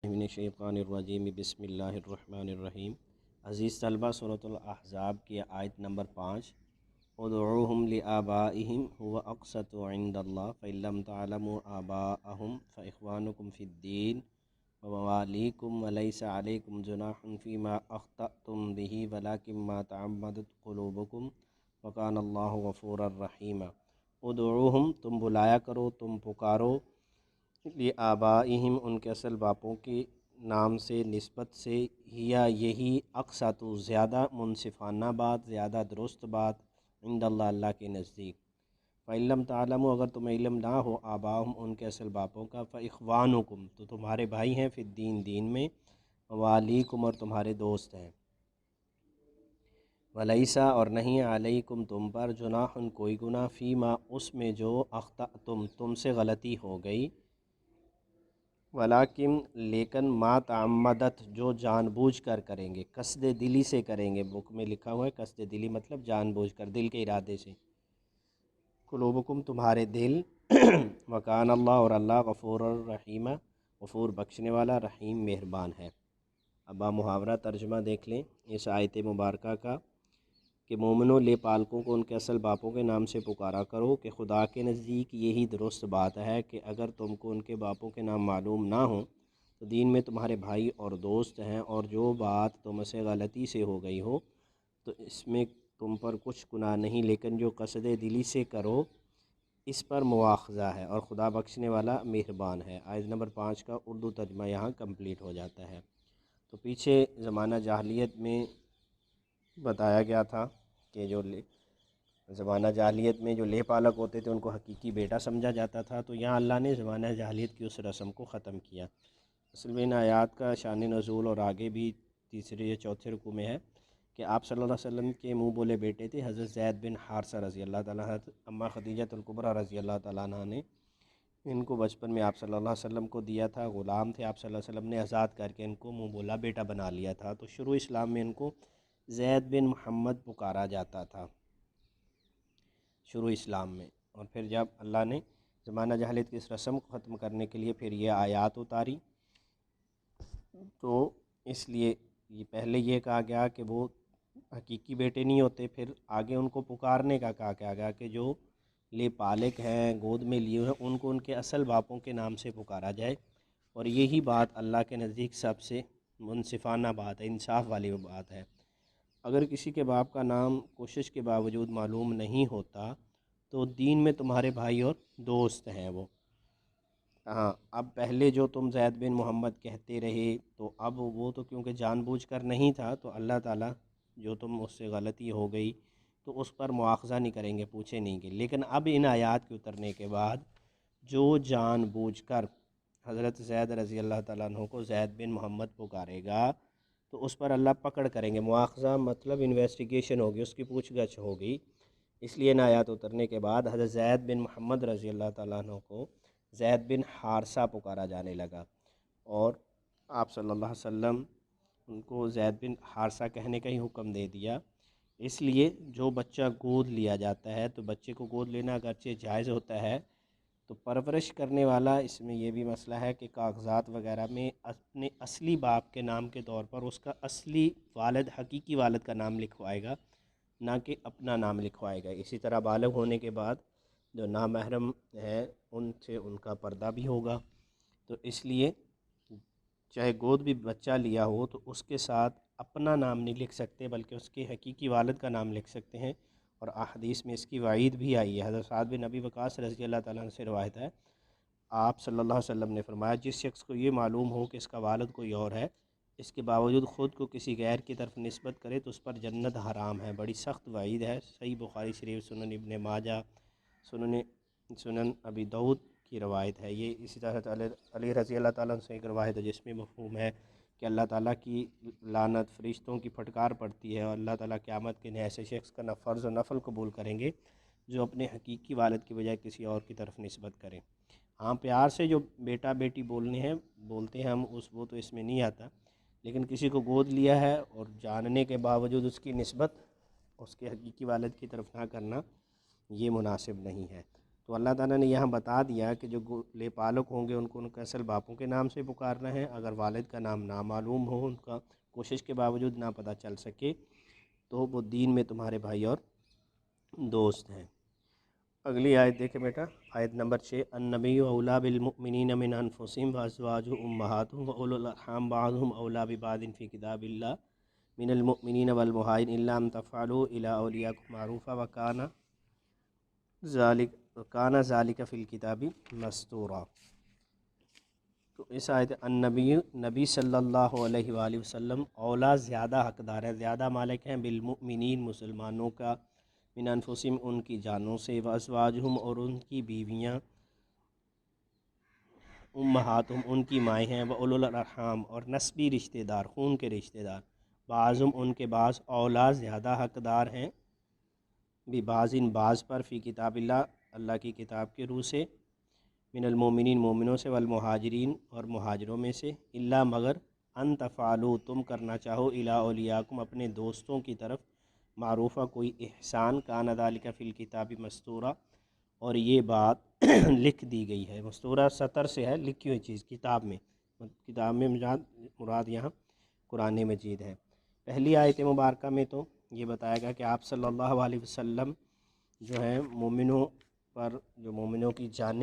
من الشیطان الرجیم بسم اللہ الرحمن الرحیم۔ عزیز طلبہ، سورۃ الاحزاب کی آیت نمبر 5، ادعوہم لآبائہم هو اقسط عند اللہ فإن لم تعلموا آباءہم فإخوانکم فی الدین وموالیکم ولیس علیکم جناح فیما اخطأتم بہ ولکن ما تعمدت قلوبکم وکان اللہ غفورا رحیما۔ ادعوہم، تم بلایا کرو، تم پکارو، لآبائہم، ان کے اصل باپوں کے نام سے، نسبت سے، یا یہی اقسط، زیادہ منصفانہ بات، زیادہ درست بات، عند اللہ، اللہ کے نزدیک۔ فإن لم تعلموا، اگر تمہیں علم نہ ہو، آباءہم، ان کے اصل باپوں کا، فإخوانکم، تو تمہارے بھائی ہیں، فی الدین، دین میں، ووالیکم، اور تمہارے دوست ہیں، ولیسا، اور نہیں، علیکم، تم پر، جناح، کوئی گناہ، فیما، اس میں جو، اخطأتم، تم سے غلطی ہو گئی، ولیکن، لیکن، ما تعمدت، جو جان بوجھ کر کریں گے، قصد دلی سے کریں گے۔ بک میں لکھا ہوا ہے قصد دلی مطلب جان بوجھ کر، دل کے ارادے سے، قلوبکم، تمہارے دل، وکان اللہ، اور اللہ، غفور الرحیم، غفور بخشنے والا، رحیم مہربان ہے۔ اب آپ محاورہ ترجمہ دیکھ لیں اس آیت مبارکہ کا، کہ مومنوں، لے پالکوں کو ان کے اصل باپوں کے نام سے پکارا کرو، کہ خدا کے نزدیک یہی درست بات ہے کہ اگر تم کو ان کے باپوں کے نام معلوم نہ ہوں تو دین میں تمہارے بھائی اور دوست ہیں، اور جو بات تم سے غلطی سے ہو گئی ہو تو اس میں تم پر کچھ گناہ نہیں، لیکن جو قصد دلی سے کرو اس پر مواخذہ ہے، اور خدا بخشنے والا مہربان ہے۔ آیت نمبر 5 کا اردو ترجمہ یہاں کمپلیٹ ہو جاتا ہے۔ تو پیچھے زمانہ جاہلیت میں بتایا گیا تھا کہ جو زمانہ جاہلیت میں جو لے پالک ہوتے تھے ان کو حقیقی بیٹا سمجھا جاتا تھا، تو یہاں اللہ نے زمانہ جاہلیت کی اس رسم کو ختم کیا۔ اصل میں ان آیات کا شان نزول اور آگے بھی تیسرے یا چوتھے رکوع میں ہے کہ آپ صلی اللہ علیہ وسلم کے منہ بولے بیٹے تھے حضرت زید بن حارثہ رضی اللہ تعالیٰ عنہ، اماں خدیجہ الکبریٰ رضی اللہ تعالیٰ عنہ نے ان کو بچپن میں آپ صلی اللہ علیہ وسلم کو دیا تھا، غلام تھے، آپ صلی اللہ علیہ وسلم نے آزاد کر کے ان کو منہ بولا بیٹا بنا لیا تھا۔ تو شروع اسلام میں ان کو زید بن محمد پکارا جاتا تھا شروع اسلام میں، اور پھر جب اللہ نے زمانہ جاہلیت کی اس رسم کو ختم کرنے کے لیے پھر یہ آیات اتاری، تو اس لیے یہ پہلے یہ کہا گیا کہ وہ حقیقی بیٹے نہیں ہوتے، پھر آگے ان کو پکارنے کا کہا گیا کہ جو لے پالک ہیں، گود میں لیے ہوئے ہیں، ان کو ان کے اصل باپوں کے نام سے پکارا جائے، اور یہی بات اللہ کے نزدیک سب سے منصفانہ بات ہے، انصاف والی بات ہے۔ اگر کسی کے باپ کا نام کوشش کے باوجود معلوم نہیں ہوتا تو دین میں تمہارے بھائی اور دوست ہیں وہ۔ ہاں، اب پہلے جو تم زید بن محمد کہتے رہے تو اب وہ تو کیونکہ جان بوجھ کر نہیں تھا، تو اللہ تعالیٰ جو تم اس سے غلطی ہو گئی تو اس پر مواخذہ نہیں کریں گے، پوچھیں نہیں گے۔ لیکن اب ان آیات کے اترنے کے بعد جو جان بوجھ کر حضرت زید رضی اللہ تعالیٰ عنہ کو زید بن محمد پکارے گا تو اس پر اللہ پکڑ کریں گے، مواخذہ مطلب انویسٹیگیشن ہوگی، اس کی پوچھ گچھ ہوگی۔ اس لیے ان آیات اترنے کے بعد حضرت زید بن محمد رضی اللہ تعالیٰ عنہ کو زید بن حارثہ پکارا جانے لگا، اور آپ صلی اللہ علیہ وسلم ان کو زید بن حارثہ کہنے کا ہی حکم دے دیا۔ اس لیے جو بچہ گود لیا جاتا ہے تو بچے کو گود لینا اگرچہ جائز ہوتا ہے، تو پرورش کرنے والا اس میں یہ بھی مسئلہ ہے کہ کاغذات وغیرہ میں اپنے اصلی باپ کے نام کے طور پر اس کا اصلی والد، حقیقی والد کا نام لکھوائے گا، نہ کہ اپنا نام لکھوائے گا۔ اسی طرح بالغ ہونے کے بعد جو نامحرم ہیں ان سے ان کا پردہ بھی ہوگا، تو اس لیے چاہے گود بھی بچہ لیا ہو تو اس کے ساتھ اپنا نام نہیں لکھ سکتے بلکہ اس کے حقیقی والد کا نام لکھ سکتے ہیں، اور احادیث میں اس کی وعید بھی آئی ہے۔ حضرت سعد بن ابی وقاص رضی اللہ تعالیٰ عنہ سے روایت ہے، آپ صلی اللہ علیہ وسلم نے فرمایا جس شخص کو یہ معلوم ہو کہ اس کا والد کوئی اور ہے، اس کے باوجود خود کو کسی غیر کی طرف نسبت کرے تو اس پر جنت حرام ہے۔ بڑی سخت وعید ہے، صحیح بخاری شریف، سنن ابن ماجہ، سنن ابی داؤد کی روایت ہے یہ۔ اسی طرح علی رضی اللہ تعالیٰ عنہ سے ایک روایت ہے جس میں مفہوم ہے کہ اللہ تعالیٰ کی لعنت، فرشتوں کی پھٹکار پڑتی ہے، اور اللہ تعالیٰ قیامت کے دن ایسے شخص کا نہ فرض و نفل قبول کریں گے جو اپنے حقیقی والد کی بجائے کسی اور کی طرف نسبت کریں۔ ہاں، پیار سے جو بیٹا بیٹی بولتے ہیں ہم، وہ تو اس میں نہیں آتا، لیکن کسی کو گود لیا ہے اور جاننے کے باوجود اس کی نسبت اس کے حقیقی والد کی طرف نہ کرنا یہ مناسب نہیں ہے۔ تو اللہ تعالیٰ نے یہاں بتا دیا کہ جو لے پالک ہوں گے ان کو ان کے اصل باپوں کے نام سے پکارنا ہے، اگر والد کا نام نامعلوم ہو، ان کا کوشش کے باوجود نہ پتہ چل سکے، تو وہ دین میں تمہارے بھائی اور دوست ہیں۔ اگلی آیت دیکھیں بیٹا، آیت نمبر 6، النبی اولیٰ بالمؤمنین من انفسہم وازواجہ امہاتہم واولو الارحام بعضہم اولیٰ ببعض فی کتاب اللہ من المؤمنین والمہاجرین الا ان تفعلوا الی اولیاءکم معروفا وکان ذالک فی الکتاب مستورا۔ تو اس آیت نبی صلی اللہ علیہ وآلہ وسلم اولا زیادہ حقدار ہے، زیادہ مالک ہیں، بالمؤمنین مسلمانوں کا، من انفسہم ان کی جانوں سے، وازواجہم اور ان کی بیویاں، امہاتہم ان کی مائیں ہیں، واولو الارحام اور نسبی رشتہ دار، خون کے رشتہ دار، بعضہم ان کے بعض، اولا زیادہ حقدار ہیں، ببعض بعض پر، فی کتاب اللہ اللہ کی کتاب کے روح سے، من المومنین مومنوں سے، والمہاجرین اور مہاجروں میں سے، الا مگر، ان تفعلوا تم کرنا چاہو، الی اولیاءکم اپنے دوستوں کی طرف، معروفہ کوئی احسان، کان ذالک فی الکتاب مستورا اور یہ بات لکھ دی گئی ہے، مستورہ سطر سے ہے، لکھی ہوئی چیز کتاب میں، کتاب میں مراد یہاں قرآن مجید ہے۔ پہلی آیت مبارکہ میں تو یہ بتایا گیا کہ آپ صلی اللہ علیہ وسلم جو ہیں مومنوں پر، جو مومنوں کی جانیں